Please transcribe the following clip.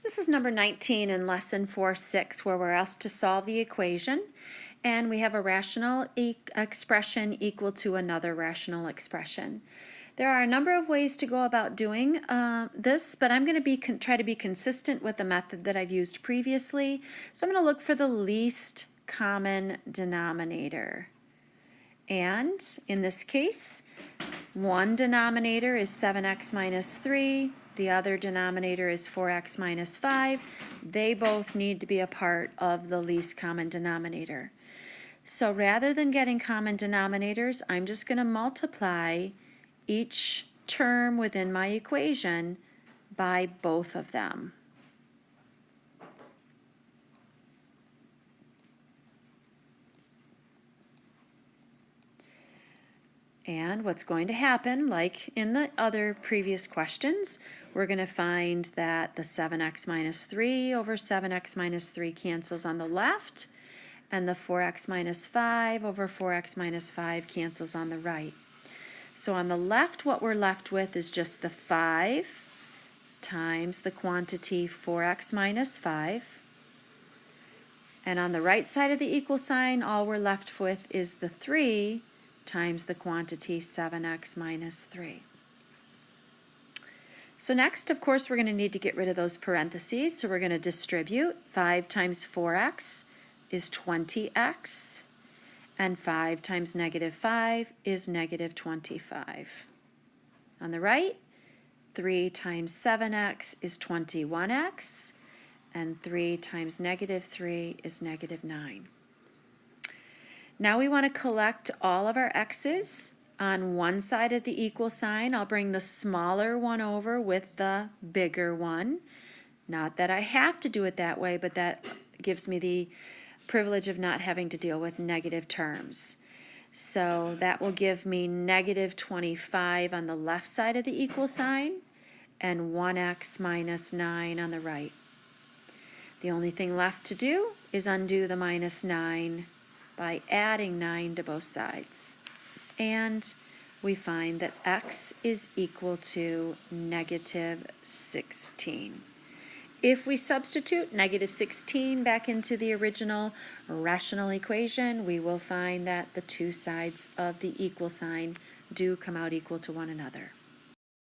This is number 19 in lesson 4-6, where we're asked to solve the equation, and we have a rational expression equal to another rational expression. There are a number of ways to go about doing this, but I'm going to try to be consistent with the method that I've used previously. So I'm going to look for the least common denominator. And in this case, one denominator is 7x minus 3. The other denominator is 4x minus 5. They both need to be a part of the least common denominator. So rather than getting common denominators, I'm just going to multiply each term within my equation by both of them. And what's going to happen, like in the other previous questions, we're going to find that the 7x minus 3 over 7x minus 3 cancels on the left, and the 4x minus 5 over 4x minus 5 cancels on the right. So on the left, what we're left with is just the 5 times the quantity 4x minus 5. And on the right side of the equal sign, all we're left with is the 3 times the quantity 7x minus 3. So next, of course, we're going to need to get rid of those parentheses. So we're going to distribute. 5 times 4x is 20x, and 5 times negative 5 is negative 25. On the right, 3 times 7x is 21x, and 3 times negative 3 is negative 9. Now we want to collect all of our x's on one side of the equal sign. I'll bring the smaller one over with the bigger one. Not that I have to do it that way, but that gives me the privilege of not having to deal with negative terms. So that will give me negative 25 on the left side of the equal sign and 1x minus 9 on the right. The only thing left to do is undo the minus 9 by adding 9 to both sides. And we find that x is equal to negative 16. If we substitute negative 16 back into the original rational equation, we will find that the two sides of the equal sign do come out equal to one another.